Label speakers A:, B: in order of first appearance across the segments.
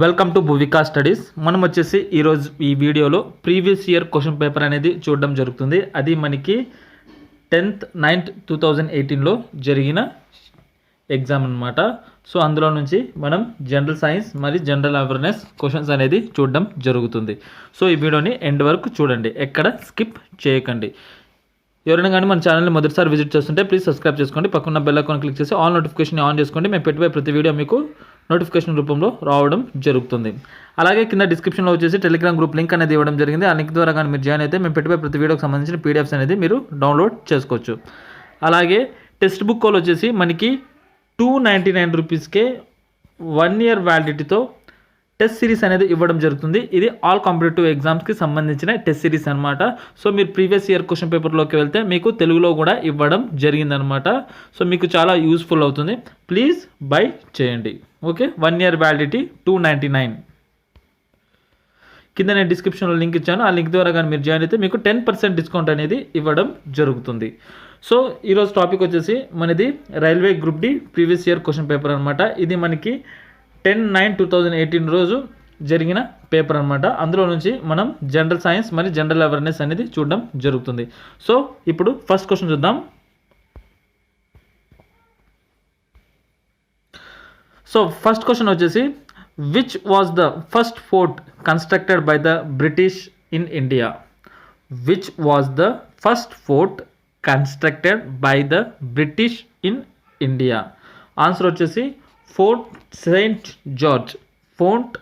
A: Welcome to భువికా studies. మనం వచ్చేసి ఈరోజు ఈ వీడియోలో ప్రీవియస్ ఇయర్ క్వశ్చన్ పేపర్ అనేది చూడడం జరుగుతుంది. అది మనకి 10th 9th 2018లో జరిగిన ఎగ్జామ్ అనమాట. సో అందులో నుంచి మనం జనరల్ సైన్స్ మరియు జనరల్ అవేర్నెస్ క్వశ్చన్స్ అనేది చూడడం జరుగుతుంది. సో ఈ వీడియోని ఎండ్ వరకు చూడండి, ఎక్కడ స్కిప్ చేయకండి. ఎవరైనా కానీ మన ఛానల్ని మొదటిసారి విజిట్ చేస్తుంటే ప్లీజ్ సబ్స్క్రైబ్ చేసుకోండి. పక్కన బెల్ ఐకాన్ క్లిక్ చేసి ఆల్ నోటిఫికేషన్ ఆన్ చేసుకోండి. మేము పెట్టే ప్రతి వీడియో మీకు నోటిఫికేషన్ రూపంలో రావడం జరుగుతుంది. అలాగే కింద డిస్క్రిప్షన్లో వచ్చేసి టెలిగ్రామ్ గ్రూప్ లింక్ అనేది ఇవ్వడం జరిగింది. ఆ లింక్ ద్వారా కానీ మీరు జాయిన్ అయితే మేము పెట్టే ప్రతి వీడియోకి సంబంధించిన పీడిఎఫ్స్ అనేది మీరు డౌన్లోడ్ చేసుకోవచ్చు. అలాగే టెక్స్ట్ బుక్ కాల్ వచ్చేసి మనకి 299 రూపీస్కే 1 year వ్యాలిడిటీతో టెస్ట్ సిరీస్ అనేది ఇవ్వడం జరుగుతుంది. ఇది ఆల్ కాంపిటేటివ్ ఎగ్జామ్స్కి సంబంధించిన టెస్ట్ సిరీస్ అనమాట. సో మీరు ప్రీవియస్ ఇయర్ క్వశ్చన్ పేపర్లోకి వెళ్తే మీకు తెలుగులో కూడా ఇవ్వడం జరిగిందనమాట. సో మీకు చాలా యూస్ఫుల్ అవుతుంది. ప్లీజ్ బై చేయండి. Okay, 1 year validity 299. కింద నేను డిస్క్రిప్షన్లో లింక్ ఇచ్చాను. ఆ లింక్ ద్వారా కానీ మీరు జాయిన్ అయితే మీకు 10% డిస్కౌంట్ అనేది ఇవ్వడం జరుగుతుంది. సో ఈరోజు టాపిక్ వచ్చేసి మనది railway group D previous year question paper అనమాట. ఇది మనకి 10/9/2018 రోజు జరిగిన పేపర్ అనమాట. అందులో నుంచి మనం జనరల్ సైన్స్ మరియు జనరల్ అవేర్నెస్ అనేది చూడడం జరుగుతుంది. సో ఇప్పుడు ఫస్ట్ క్వశ్చన్ చూద్దాం. సో ఫస్ట్ క్వశ్చన్ వచ్చేసి which was the first fort constructed by the British in India? Which was the first fort constructed by the British in India? Answer వచ్చేసి Fort Saint George. Fort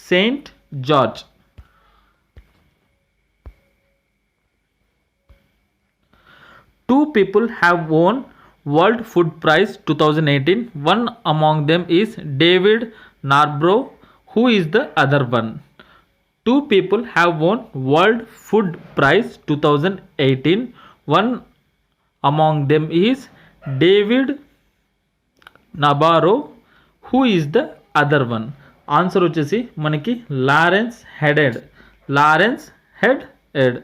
A: Saint George. Two people have won World Food Prize 2018. One among them is David Narborough. Who is the other one? Two people have won World Food Prize 2018. One among them is David Narborough. Who is the other one? Answer వచ్చేసి మనకి Lawrence headed. Lawrence headed.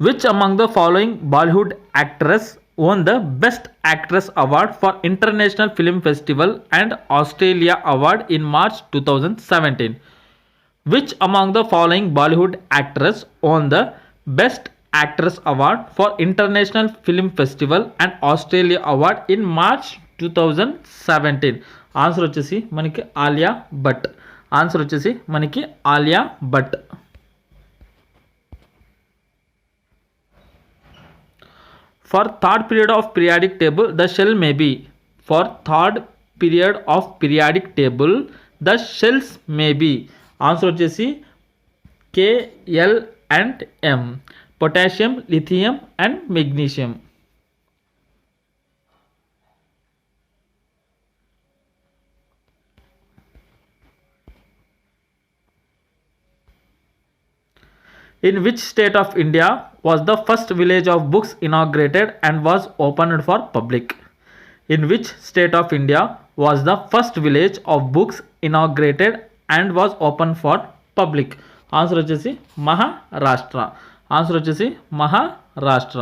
A: Which among the following Bollywood actress won the Best Actress Award for International Film Festival and Australia Award in March 2017? Which among the following Bollywood actress won the Best Actress Award for International Film Festival and Australia Award in March 2017? Answer వచ్చేసి మనకి Alia Bhatt. Answer వచ్చేసి మనకి Alia Bhatt. For third period of periodic table, the shell may be. For third period of periodic table, the shells may be. Answer వచ్చేసి K, L and M. Potassium, lithium and magnesium. In which state of India was the first village of books inaugurated and was opened for public? In which state of India was the first village of books inaugurated and was opened for public? Answer వచ్చేసి Maharashtra. Answer వచ్చేసి Maharashtra.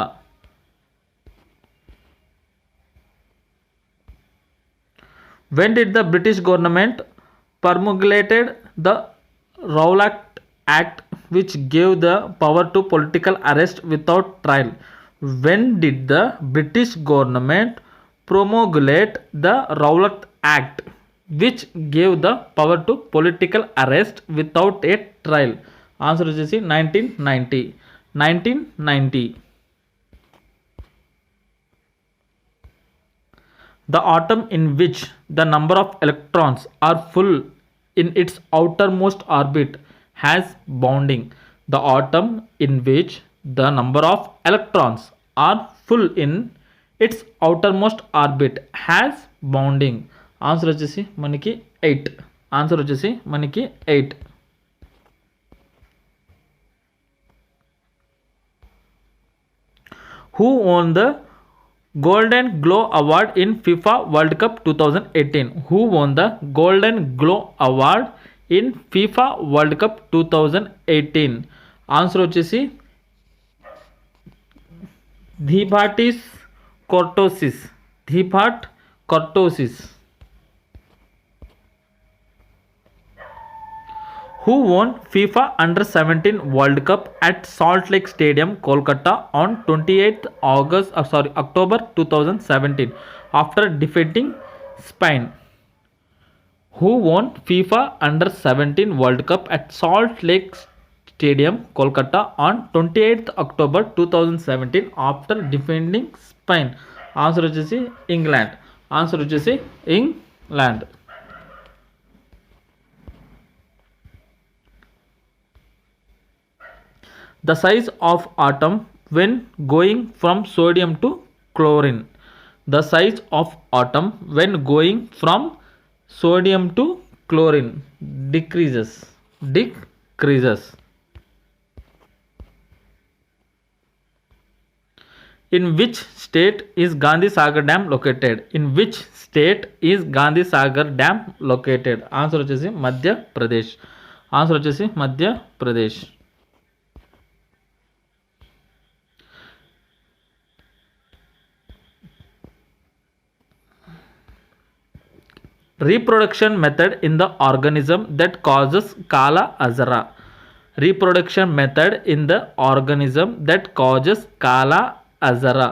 A: When did the British government promulgated the Rowlatt Act which gave the power to political arrest without trial? When did the British government promulgate the Rowlatt Act which gave the power to political arrest without a trial? Answer is 1990. 1990. The atom in which the number of electrons are full in its outermost orbit has bounding. The atom in which the number of electrons are full in its outermost orbit has bounding. Answer వచ్చేసి మనకి 8. Answer వచ్చేసి మనకి 8. Who won the Golden Glow Award in FIFA World Cup 2018? Who won the Golden Glow Award in FIFA World Cup 2018? Answer వచ్చేసి థీబాటిస్ కోర్టోసిస్. థీపాట్ కర్టోసిస్. Who won FIFA Under-17 World Cup at Salt Lake Stadium, Kolkata on 28th October 2017 after defeating Spain? Who won FIFA Under-17 World Cup at Salt Lake Stadium, Kolkata on 28th October 2017 after defeating Spain? Answer వచ్చేసి England. Answer వచ్చేసి England. The size of atom when going from sodium to chlorine. The size of atom when going from sodium to chlorine decreases. In which state is Gandhi Sagar Dam located? In which state is Gandhi Sagar Dam located? Answer వచ్చేసి మధ్య Pradesh. Answer వచ్చేసి మధ్య Pradesh. Reproduction method in the organism that causes Kala Azara. Reproduction method in the organism that causes Kala Azara.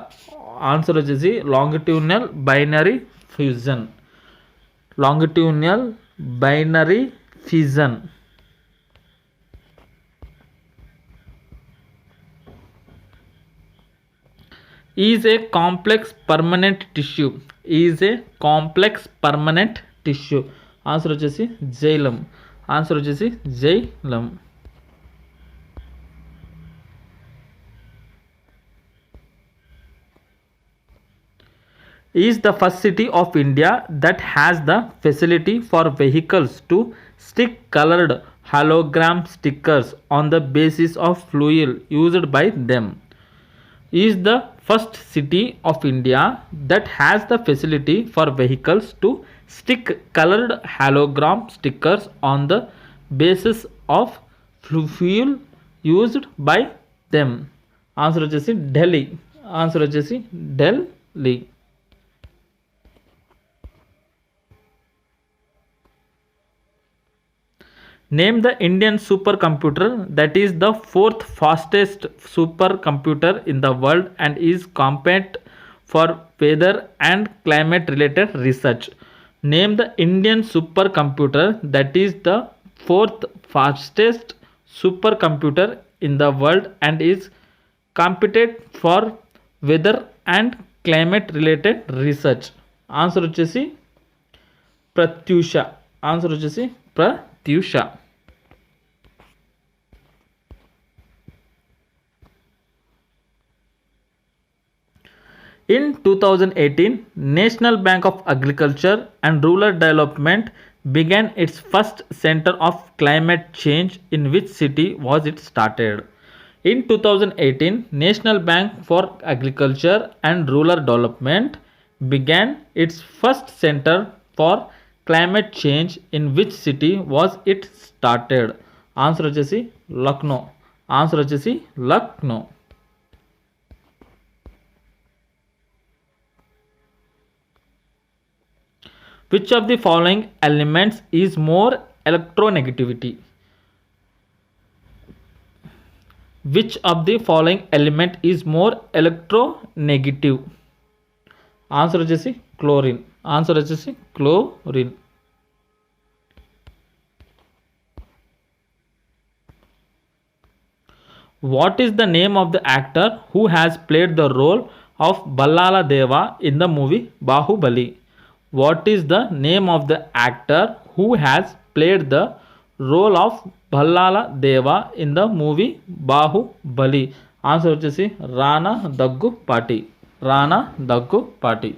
A: Answer వచ్చేసి longitudinal binary fusion. Longitudinal binary fusion. Is a complex permanent tissue. Is a complex permanent tissue. Answer వచ్చేసి xylem. Answer వచ్చేసి xylem. Is the first city of India that has the facility for vehicles to stick colored hologram stickers on the basis of fuel used by them. Is the first city of India that has the facility for vehicles to stick colored hologram stickers on the basis of fuel used by them. Answer వచ్చేసి Delhi. Answer వచ్చేసి Delhi. Name the Indian supercomputer that is the fourth fastest supercomputer in the world and is competent for weather and climate related research. Name the Indian supercomputer that is the fourth fastest supercomputer in the world and is competent for weather and climate related research. Answer వచ్చేసి Pratyusha. Answer వచ్చేసి Pratyusha. In 2018, National Bank of Agriculture and Rural Development began its first Center of Climate Change. In which city was it started? In 2018, National Bank for Agriculture and Rural Development began its first Center for Climate Change. In which city was it started? Answer వచ్చేసి Lucknow. Answer వచ్చేసి Lucknow. Which of the following elements is more electronegativity? Which of the following element is more electronegative? Answer వచ్చేసి chlorine. Answer వచ్చేసి chlorine. What is the name of the actor who has played the role of Ballala Deva in the movie Bahubali? What is the name of the actor who has played the role of Ballala Deva in the movie Bahubali? Answer వచ్చేసి రానా దగ్గుపాటి. రానా Daggubati.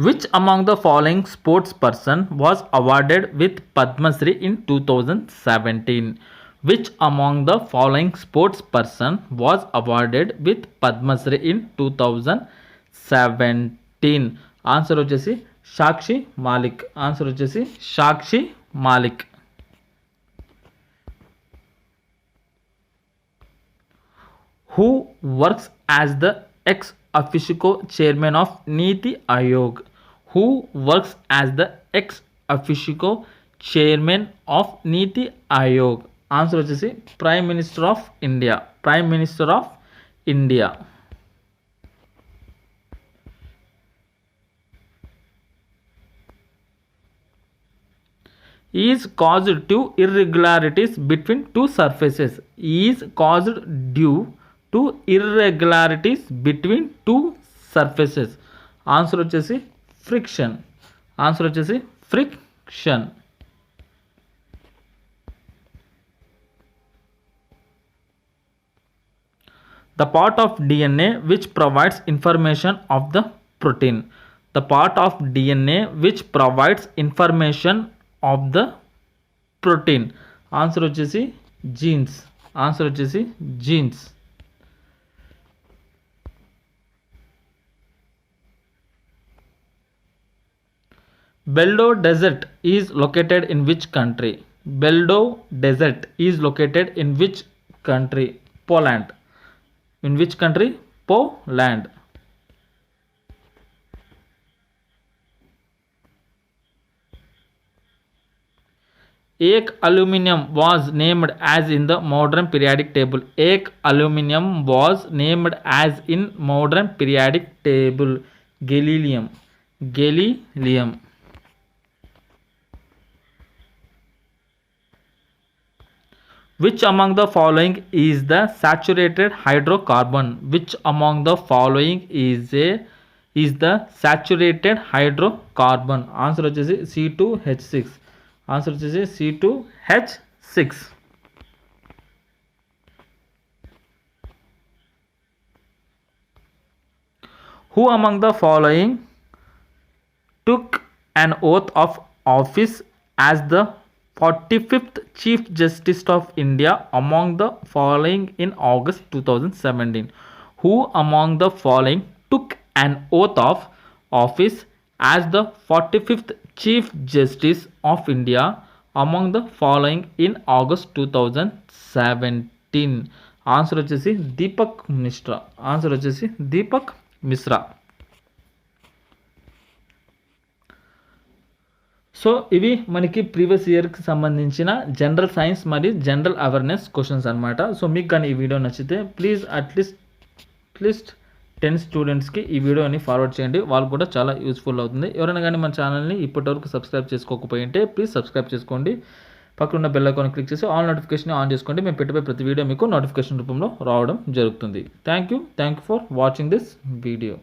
A: Which among the following sports person was awarded with Padma Shri in 2017? Which among the following sports person was awarded with Padma Shri in 2017? Answer వచ్చేసి సాక్షి Malik. Answer వచ్చేసి సాక్షి Malik. Who works as the ex officio chairman of Niti Aayog? Who works as the ex officio chairman of Niti Aayog? Answer వచ్చేసి prime minister of India. Prime minister of India. Is caused to irregularities between two surfaces. Is caused due to irregularities between two surfaces. Answer వచ్చేసి friction. Answer వచ్చేసి friction. The part of DNA which provides information of the protein. The part of DNA which provides information of the protein. Answer వచ్చేసి jeans. Answer వచ్చేసి jeans. Beldo Desert is located in which country? Beldo Desert is located in which country? Poland. In which country? Poland. Ek aluminium was named as in the modern periodic table. Ek aluminium was named as in modern periodic table. Gallium. Gallium. Which among the following is the saturated hydrocarbon? Which among the following is the saturated hydrocarbon? Answer వచ్చేసి C2H6. Answer వచ్చేసి C2H6. Who among the following took an oath of office as the 45th Chief Justice of India among the following in August 2017? Who among the following took an oath of office as the 45th Chief Justice of India among the following in August 2017? Answer వచ్చేసి Deepak Mishra. Answer వచ్చేసి Deepak Mishra. So ఇవి మనకి previous ఇయర్కి సంబంధించిన general science మరియు general awareness questions అనమాట. So మీకు కానీ ఈ వీడియో నచ్చితే ప్లీజ్ అట్లీస్ట్ 10 స్టూడెంట్స్కి ఈ వీడియోని ఫార్వర్డ్ చేయండి. వాళ్ళు కూడా చాలా యూస్ఫుల్ అవుతుంది. ఎవరైనా కానీ మన ఛానల్ని ఇప్పటివరకు సబ్స్క్రైబ్ చేసుకోకపోయింటే ప్లీజ్ సబ్స్క్రైబ్ చేసుకోండి. పక్కన బెల్ ఐకాన్ క్లిక్ చేసి ఆల్ నోటిఫికేషన్ ఆన్ చేసుకోండి. మేము పెట్టే ప్రతి వీడియో మీకు నోటిఫికేషన్ రూపంలో రావడం జరుగుతుంది. Thank you for watching this video.